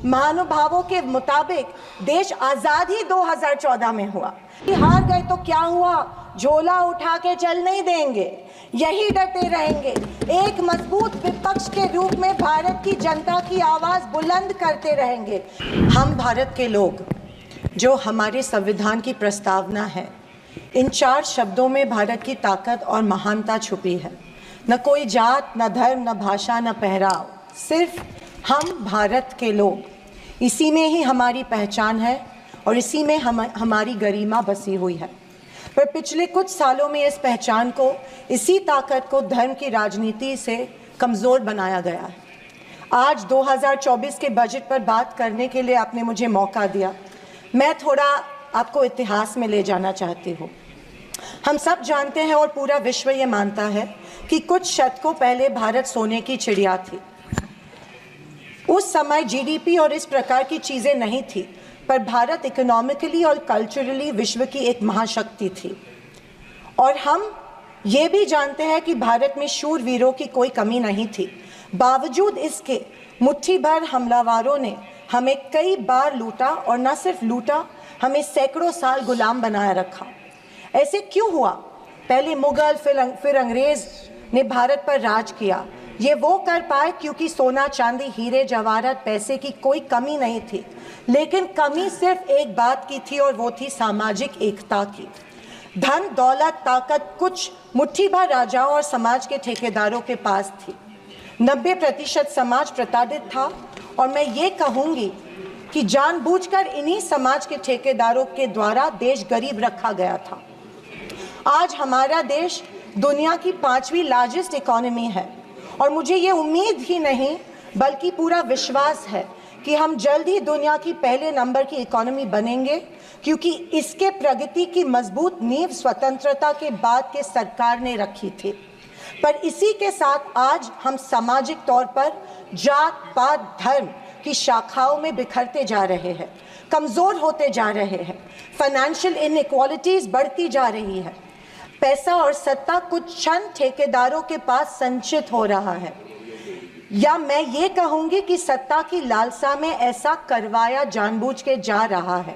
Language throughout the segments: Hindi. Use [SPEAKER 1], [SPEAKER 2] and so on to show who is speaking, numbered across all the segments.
[SPEAKER 1] महानुभावों के मुताबिक देश आजाद ही 2014 में हुआ। हार गए तो क्या हुआ, झोला उठा के चल नहीं देंगे, यही डटे रहेंगे। एक मजबूत विपक्ष के रूप में भारत की जनता की आवाज बुलंद करते रहेंगे। हम भारत के लोग, जो हमारे संविधान की प्रस्तावना है, इन 4 शब्दों में भारत की ताकत और महानता छुपी है। न कोई जात, न धर्म, न भाषा, न पहराव, सिर्फ हम भारत के लोग। इसी में ही हमारी पहचान है और इसी में हमारी गरिमा बसी हुई है। पर पिछले कुछ सालों में इस पहचान को, इसी ताकत को धर्म की राजनीति से कमज़ोर बनाया गया है। आज 2024 के बजट पर बात करने के लिए आपने मुझे मौका दिया। मैं थोड़ा आपको इतिहास में ले जाना चाहती हूँ। हम सब जानते हैं और पूरा विश्व ये मानता है कि कुछ शतकों पहले भारत सोने की चिड़िया थी। उस समय जीडीपी और इस प्रकार की चीज़ें नहीं थी, पर भारत इकोनॉमिकली और कल्चरली विश्व की एक महाशक्ति थी। और हम ये भी जानते हैं कि भारत में शूरवीरों की कोई कमी नहीं थी। बावजूद इसके मुट्ठी भर हमलावरों ने हमें कई बार लूटा, और न सिर्फ लूटा, हमें सैकड़ों साल गुलाम बनाए रखा। ऐसे क्यों हुआ? पहले मुगल, फिर अंग्रेज ने भारत पर राज किया। ये वो कर पाए क्योंकि सोना, चांदी, हीरे जवाहरात, पैसे की कोई कमी नहीं थी। लेकिन कमी सिर्फ एक बात की थी, और वो थी सामाजिक एकता की। धन, दौलत, ताकत कुछ मुट्ठी भर राजाओं और समाज के ठेकेदारों के पास थी। 90% समाज प्रताड़ित था, और मैं ये कहूँगी कि जानबूझकर इन्हीं समाज के ठेकेदारों के द्वारा देश गरीब रखा गया था। आज हमारा देश दुनिया की 5वीं लार्जेस्ट इकोनॉमी है, और मुझे ये उम्मीद ही नहीं बल्कि पूरा विश्वास है कि हम जल्द ही दुनिया की पहले नंबर की इकोनॉमी बनेंगे, क्योंकि इसके प्रगति की मजबूत नींव स्वतंत्रता के बाद के सरकार ने रखी थी। पर इसी के साथ आज हम सामाजिक तौर पर जात, पात, धर्म की शाखाओं में बिखरते जा रहे हैं, कमज़ोर होते जा रहे हैं। फाइनेंशियल इनइक्वालिटीज़ बढ़ती जा रही है। पैसा और सत्ता कुछ चंद ठेकेदारों के पास संचित हो रहा है, या मैं ये कहूँगी कि सत्ता की लालसा में ऐसा करवाया जानबूझ के जा रहा है।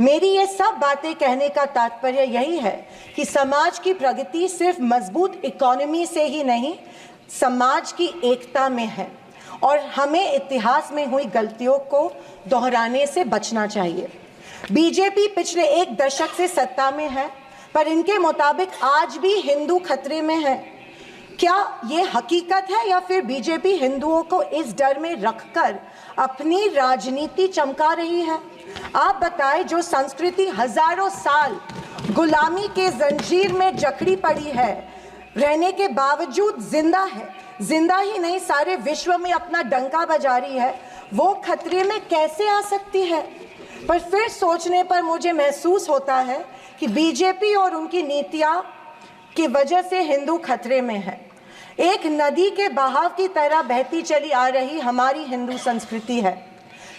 [SPEAKER 1] मेरी ये सब बातें कहने का तात्पर्य यही है कि समाज की प्रगति सिर्फ मजबूत इकोनॉमी से ही नहीं, समाज की एकता में है, और हमें इतिहास में हुई गलतियों को दोहराने से बचना चाहिए। बीजेपी पिछले 1 दशक से सत्ता में है, पर इनके मुताबिक आज भी हिंदू खतरे में है। क्या ये हकीकत है, या फिर बीजेपी हिंदुओं को इस डर में रखकर अपनी राजनीति चमका रही है? आप बताएं, जो संस्कृति हजारों साल गुलामी के जंजीर में जकड़ी पड़ी है, रहने के बावजूद जिंदा है, जिंदा ही नहीं सारे विश्व में अपना डंका बजा रही है, वो खतरे में कैसे आ सकती है? पर फिर सोचने पर मुझे महसूस होता है कि बीजेपी और उनकी नीतियां की वजह से हिंदू खतरे में है। एक नदी के बहाव की तरह बहती चली आ रही हमारी हिंदू संस्कृति है।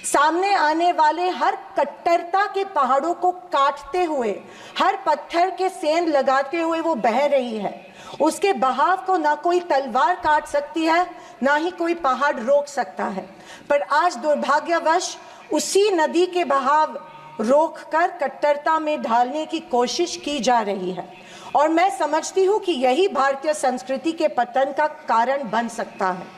[SPEAKER 1] सामने आने वाले हर कट्टरता के पहाड़ों को काटते हुए, हर पत्थर के सेंध लगाते हुए वो बह रही है। उसके बहाव को ना कोई तलवार काट सकती है, ना ही कोई पहाड़ रोक सकता है। पर आज दुर्भाग्यवश उसी नदी के बहाव रोककर कट्टरता में ढालने की कोशिश की जा रही है, और मैं समझती हूँ कि यही भारतीय संस्कृति के पतन का कारण बन सकता है।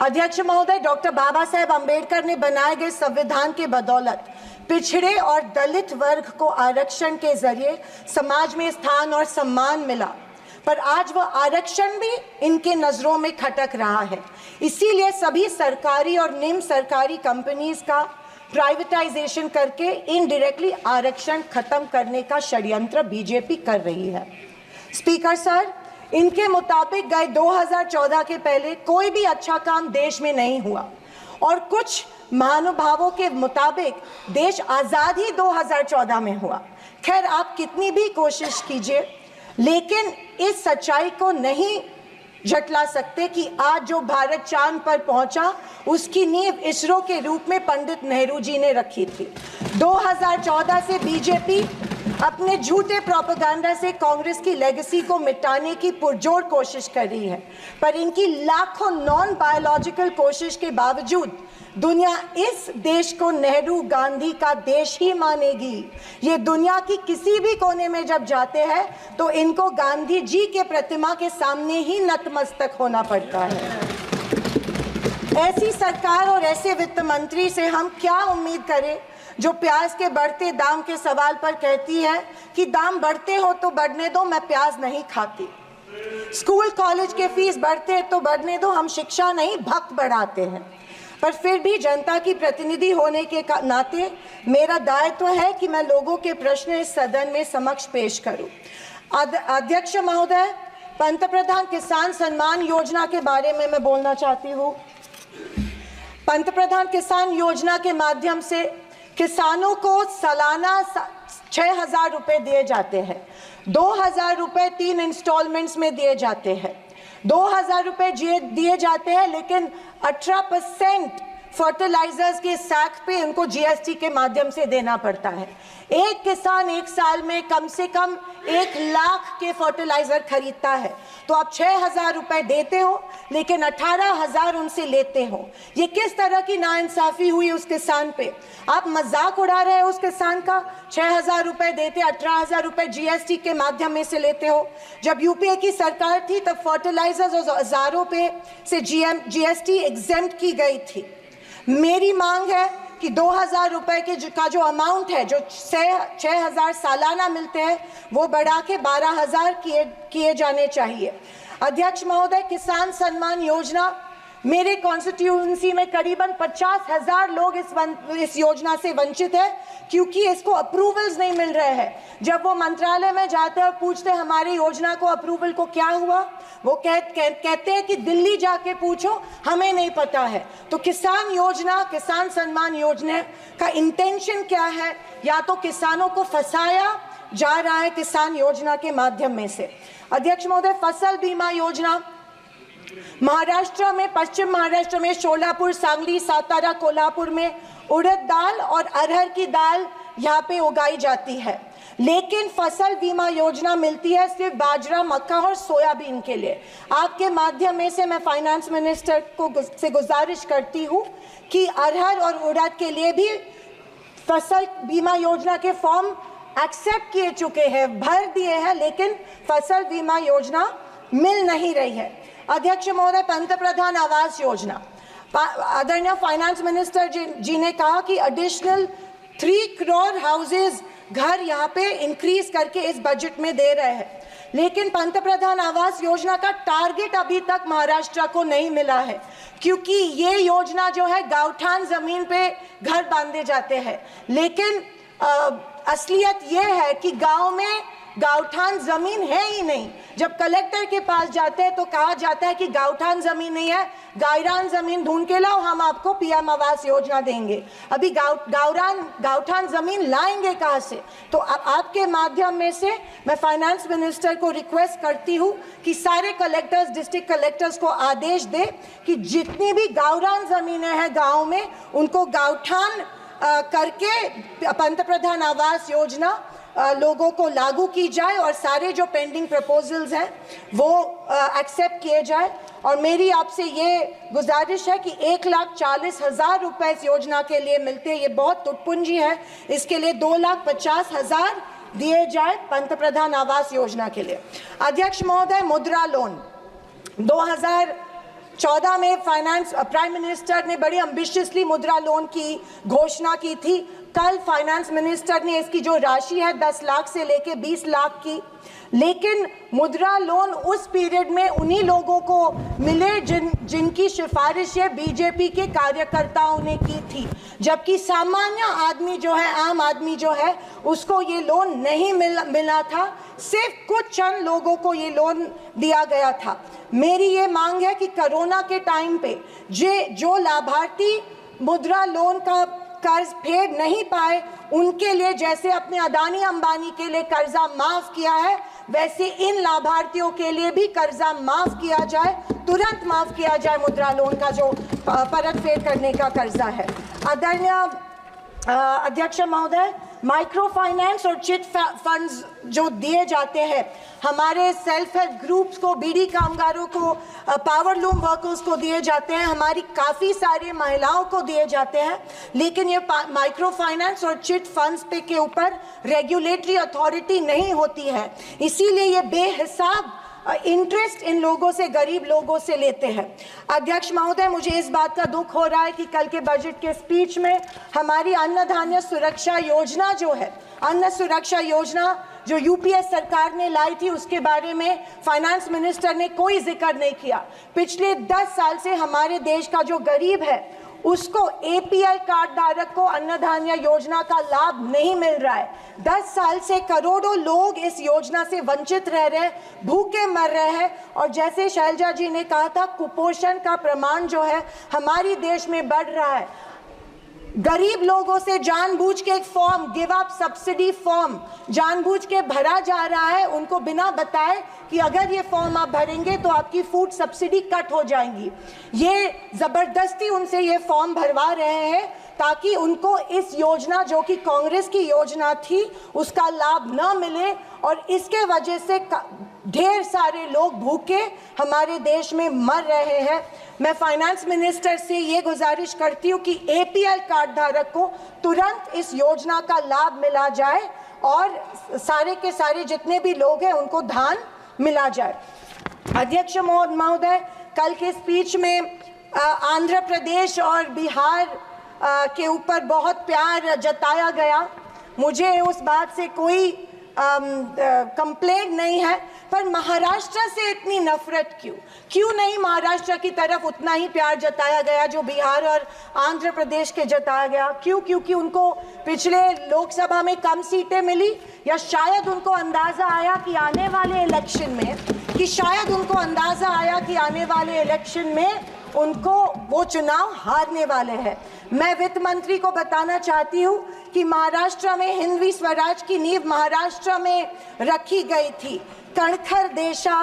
[SPEAKER 1] अध्यक्ष महोदय, डॉक्टर बाबा साहेब अम्बेडकर ने बनाए गए संविधान के बदौलत पिछड़े और दलित वर्ग को आरक्षण के जरिए समाज में स्थान और सम्मान मिला, पर आज वह आरक्षण भी इनके नजरों में खटक रहा है। इसीलिए सभी सरकारी और निम्न सरकारी कंपनीज का प्राइवेटाइजेशन करके इनडायरेक्टली आरक्षण खत्म करने का षड्यंत्र बीजेपी कर रही है। स्पीकर सर, इनके मुताबिक गए 2014 के पहले कोई भी अच्छा काम देश में नहीं हुआ, और कुछ महानुभावों के मुताबिक देश आज़ाद ही 2014 में हुआ। खैर, आप कितनी भी कोशिश कीजिए, लेकिन इस सच्चाई को नहीं झटला सकते कि आज जो भारत चांद पर पहुंचा, उसकी नींव इसरो के रूप में पंडित नेहरू जी ने रखी थी। 2014 से बीजेपी अपने झूठे प्रोपेगेंडा से कांग्रेस की लेगेसी को मिटाने की पुरजोर कोशिश कर रही है, पर इनकी लाखों नॉन बायोलॉजिकल कोशिश के बावजूद दुनिया इस देश को नेहरू गांधी का देश ही मानेगी। ये दुनिया की किसी भी कोने में जब जाते हैं तो इनको गांधी जी के प्रतिमा के सामने ही नतमस्तक होना पड़ता है। ऐसी सरकार और ऐसे वित्त मंत्री से हम क्या उम्मीद करें जो प्याज के बढ़ते दाम के सवाल पर कहती है कि दाम बढ़ते हो तो बढ़ने दो, मैं प्याज नहीं खाती। स्कूल कॉलेज के फीस बढ़ते हैं तो बढ़ने दो, हम शिक्षा नहीं भक्त बढ़ाते हैं। पर फिर भी जनता की प्रतिनिधि होने के नाते मेरा दायित्व है कि मैं लोगों के प्रश्न इस सदन में समक्ष पेश करूं। अध्यक्ष महोदय, पंतप्रधान किसान सम्मान योजना के बारे में मैं बोलना चाहती हूँ। पंतप्रधान किसान योजना के माध्यम से किसानों को सालाना 6,000 रुपए दिए जाते हैं। 2,000 रुपए 3 इंस्टॉलमेंट्स में दिए जाते हैं। 2,000 रुपए दिए जाते हैं, लेकिन 18% फर्टिलाइजर्स के सैक पे उनको जीएसटी के माध्यम से देना पड़ता है। एक किसान एक साल में कम से कम 1 लाख के फर्टिलाइजर खरीदता है, तो आप 6,000 रुपए देते हो लेकिन 18,000 उनसे लेते हो। ये किस तरह की नाइंसाफी हुई उस किसान पे? आप मजाक उड़ा रहे हो उस किसान का। 6,000 रुपए देते, 18,000 रुपए जीएसटी के माध्यम से लेते हो। जब यूपीए की सरकार थी तब फर्टिलाइजर्स और औजारों पे से जीएसटी एग्जेम्प्ट की गई थी। मेरी मांग है कि 2,000 रुपए का जो अमाउंट है, जो 6,000 सालाना मिलते हैं, वो बढ़ा के 12,000 किए जाने चाहिए। अध्यक्ष महोदय, किसान सम्मान योजना, मेरे कॉन्स्टिट्यूएंसी में करीबन 50,000 लोग इस योजना से वंचित है क्योंकि इसको अप्रूवल्स नहीं मिल रहे हैं। जब वो मंत्रालय में जाते हैं और पूछते हैं हमारी योजना को अप्रूवल को क्या हुआ, वो कहते हैं कि दिल्ली जाके पूछो, हमें नहीं पता है। तो किसान योजना, किसान सम्मान योजना का इंटेंशन क्या है? या तो किसानों को फंसाया जा रहा है किसान योजना के माध्यम में से। अध्यक्ष महोदय, फसल बीमा योजना, महाराष्ट्र में, पश्चिम महाराष्ट्र में शोलापुर, सांगली, सातारा, कोल्हापुर में उड़द दाल और अरहर की दाल यहाँ पे उगाई जाती है, लेकिन फसल बीमा योजना मिलती है सिर्फ बाजरा, मक्का और सोयाबीन के लिए। आपके माध्यम में से मैं फाइनेंस मिनिस्टर से गुजारिश करती हूँ कि अरहर और उड़द के लिए भी फसल बीमा योजना के फॉर्म एक्सेप्ट किए चुके हैं, भर दिए हैं, लेकिन फसल बीमा योजना मिल नहीं रही है। अध्यक्ष महोदय, पंतप्रधान आवास योजना, आदरणीय फाइनेंस मिनिस्टर जी ने कहा कि एडिशनल 3 करोड़ हाउसेज, घर यहाँ पे इंक्रीज करके इस बजट में दे रहे हैं, लेकिन पंतप्रधान आवास योजना का टारगेट अभी तक महाराष्ट्र को नहीं मिला है क्योंकि ये योजना जो है गांवठान जमीन पे घर बांधे जाते हैं, लेकिन असलियत ये है कि गांव में गांवठान जमीन है ही नहीं। जब कलेक्टर के पास जाते हैं तो कहा जाता है कि गांवठान जमीन नहीं है, गायरान जमीन ढूंढ के लाओ, हम आपको पीएम आवास योजना देंगे। अभी गांवठान जमीन लाएंगे कहाँ से? तो आपके माध्यम में से मैं फाइनेंस मिनिस्टर को रिक्वेस्ट करती हूँ कि सारे कलेक्टर्स, डिस्ट्रिक्ट कलेक्टर्स को आदेश दे कि जितनी भी गायरान जमीनें हैं गाँव में, उनको गांवठान करके पंतप्रधान आवास योजना लोगों को लागू की जाए और सारे जो पेंडिंग प्रपोजल्स हैं वो एक्सेप्ट किए जाए। और मेरी आपसे ये गुजारिश है कि 1,40,000 रुपए इस योजना के लिए मिलते हैं, ये बहुत टुटपुंजी है, इसके लिए 2,50,000 दिए जाए पंतप्रधान आवास योजना के लिए। अध्यक्ष महोदय, मुद्रा लोन 2014 में प्राइम मिनिस्टर ने बड़ी एम्बिशियसली मुद्रा लोन की घोषणा की थी। कल फाइनेंस मिनिस्टर ने इसकी जो राशि है 10 लाख से लेके 20 लाख की, लेकिन मुद्रा लोन उस पीरियड में उन्हीं लोगों को मिले जिनकी सिफारिशें बीजेपी के कार्यकर्ताओं ने की थी, जबकि सामान्य आदमी जो है, आम आदमी जो है, उसको ये लोन नहीं मिला था। सिर्फ कुछ चंद लोगों को ये लोन दिया गया था। मेरी ये मांग है कि कोरोना के टाइम पे जो लाभार्थी मुद्रा लोन का कर्ज फेड नहीं पाए, उनके लिए जैसे अपने अदानी अंबानी के लिए कर्जा माफ किया है, वैसे इन लाभार्थियों के लिए भी कर्जा माफ किया जाए, तुरंत माफ किया जाए मुद्रा लोन का जो परत फेड करने का कर्जा है। आदरणीय अध्यक्ष महोदय, माइक्रो फाइनेंस और चिट फंड्स जो दिए जाते हैं हमारे सेल्फ हेल्प ग्रुप्स को, बीड़ी कामगारों को, पावर लूम वर्कर्स को दिए जाते हैं, हमारी काफ़ी सारी महिलाओं को दिए जाते हैं, लेकिन ये माइक्रो फाइनेंस और चिट फंड्स पे के ऊपर रेगुलेटरी अथॉरिटी नहीं होती है, इसीलिए ये बेहिसाब इंटरेस्ट इन लोगों से, गरीब लोगों से लेते हैं। अध्यक्ष महोदय, मुझे इस बात का दुख हो रहा है कि कल के बजट के स्पीच में हमारी अन्न धान्य सुरक्षा योजना जो है, अन्न सुरक्षा योजना जो यूपीए सरकार ने लाई थी, उसके बारे में फाइनेंस मिनिस्टर ने कोई जिक्र नहीं किया। पिछले 10 साल से हमारे देश का जो गरीब है उसको एपीएल कार्ड धारक को अन्न धान्य योजना का लाभ नहीं मिल रहा है। 10 साल से करोड़ों लोग इस योजना से वंचित रह रहे हैं, भूखे मर रहे हैं, और जैसे शैलजा जी ने कहा था, कुपोषण का प्रमाण जो है हमारी देश में बढ़ रहा है। गरीब लोगों से जानबूझ के एक form, give up subsidy form जानबूझ के भरा जा रहा है, उनको बिना बताए कि अगर ये फॉर्म आप भरेंगे तो आपकी फूड सब्सिडी कट हो जाएंगी। ये जबरदस्ती उनसे ये फॉर्म भरवा रहे हैं ताकि उनको इस योजना जो कि कांग्रेस की योजना थी उसका लाभ न मिले, और इसके वजह से ढेर सारे लोग भूखे हमारे देश में मर रहे हैं। मैं फाइनेंस मिनिस्टर से ये गुजारिश करती हूँ कि एपीएल कार्ड धारक को तुरंत इस योजना का लाभ मिला जाए और सारे के सारे जितने भी लोग हैं उनको धान मिला जाए। अध्यक्ष महोदय, कल के स्पीच में आंध्र प्रदेश और बिहार के ऊपर बहुत प्यार जताया गया। मुझे उस बात से कोई कंप्लेंट नहीं है, पर महाराष्ट्र से इतनी नफरत क्यों नहीं महाराष्ट्र की तरफ उतना ही प्यार जताया गया जो बिहार और आंध्र प्रदेश के जताया गया? क्योंकि उनको पिछले लोकसभा में कम सीटें मिली, या शायद उनको अंदाजा आया कि आने वाले इलेक्शन में उनको वो चुनाव हारने वाले हैं। मैं वित्त मंत्री को बताना चाहती हूँ कि महाराष्ट्र में हिंदवी स्वराज की नींव महाराष्ट्र में रखी गई थी। कणखर देशा,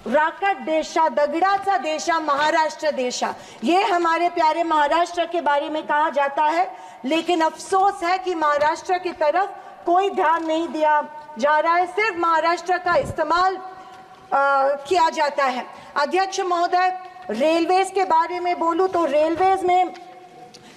[SPEAKER 1] राकट देशा, दगडाचा देशा, महाराष्ट्र देशा, ये हमारे प्यारे महाराष्ट्र के बारे में कहा जाता है, लेकिन अफसोस है कि महाराष्ट्र की तरफ कोई ध्यान नहीं दिया जा रहा है, सिर्फ महाराष्ट्र का इस्तेमाल किया जाता है। अध्यक्ष महोदय, रेलवेज के बारे में बोलूं तो रेलवेज में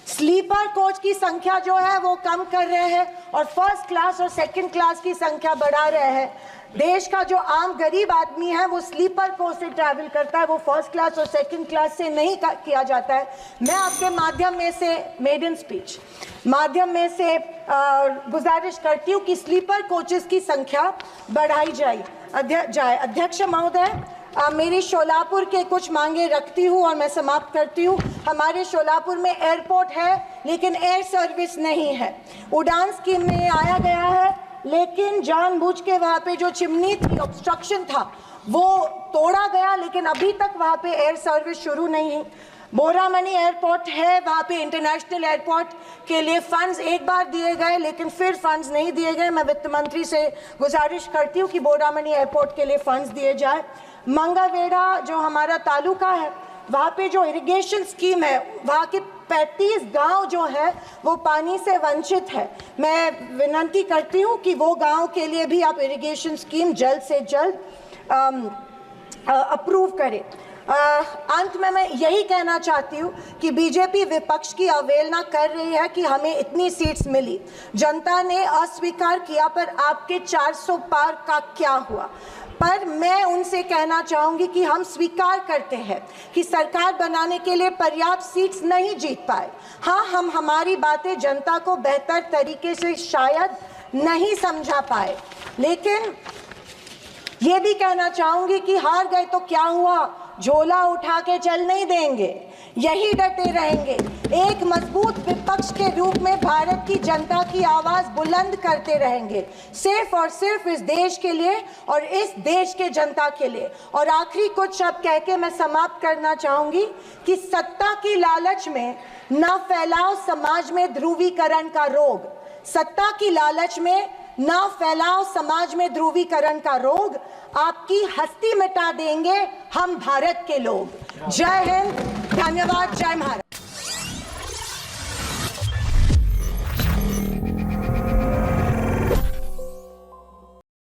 [SPEAKER 1] स्लीपर कोच की संख्या जो है वो कम कर रहे हैं और फर्स्ट क्लास और सेकंड क्लास की संख्या बढ़ा रहे हैं। देश का जो आम गरीब आदमी है वो स्लीपर कोच से ट्रैवल करता है, वो फर्स्ट क्लास और सेकंड क्लास से नहीं किया जाता है। मैं आपके माध्यम में से मेडन स्पीच माध्यम में से गुजारिश करती हूँ कि स्लीपर कोचेस की संख्या बढ़ाई जाए। अध्यक्ष महोदय, मेरी शोलापुर के कुछ मांगे रखती हूँ और मैं समाप्त करती हूँ। हमारे शोलापुर में एयरपोर्ट है लेकिन एयर सर्विस नहीं है। उड़ान स्कीम में आया गया है, लेकिन जानबूझ के वहाँ पे जो चिमनी थी, ऑब्स्ट्रक्शन था, वो तोड़ा गया, लेकिन अभी तक वहाँ पे एयर सर्विस शुरू नहीं है। बोरामनी एयरपोर्ट है, वहाँ पे इंटरनेशनल एयरपोर्ट के लिए फंड्स एक बार दिए गए, लेकिन फिर फंड्स नहीं दिए गए। मैं वित्त मंत्री से गुजारिश करती हूँ कि बोरामनी एयरपोर्ट के लिए फंड्स दिए जाए। मंगावेड़ा जो हमारा तालुका है, वहाँ पे जो इरिगेशन स्कीम है, वहाँ के 35 गांव जो है वो पानी से वंचित है। मैं विनती करती हूँ कि वो गांव के लिए भी आप इरिगेशन स्कीम जल्द से जल्द अप्रूव करें। अंत में मैं यही कहना चाहती हूँ कि बीजेपी विपक्ष की अवहेलना कर रही है कि हमें इतनी सीट्स मिली, जनता ने अस्वीकार किया, पर आपके 400 पार का क्या हुआ? पर मैं उनसे कहना चाहूँगी कि हम स्वीकार करते हैं कि सरकार बनाने के लिए पर्याप्त सीट्स नहीं जीत पाए। हाँ, हम हमारी बातें जनता को बेहतर तरीके से शायद नहीं समझा पाए, लेकिन ये भी कहना चाहूँगी कि हार गए तो क्या हुआ, झोला उठा के चल नहीं देंगे, यही डटे रहेंगे। एक मजबूत विपक्ष के रूप में भारत की जनता की आवाज बुलंद करते रहेंगे, सिर्फ और सिर्फ इस देश के लिए और इस देश के जनता के लिए। और आखिरी कुछ शब्द कह के मैं समाप्त करना चाहूंगी कि सत्ता की लालच में न फैलाओ समाज में ध्रुवीकरण का रोग, सत्ता की लालच में न फैलाओ समाज में ध्रुवीकरण का रोग, आपकी हस्ती मिटा देंगे हम भारत के लोग। जय हिंद, धन्यवाद, जय महाराज।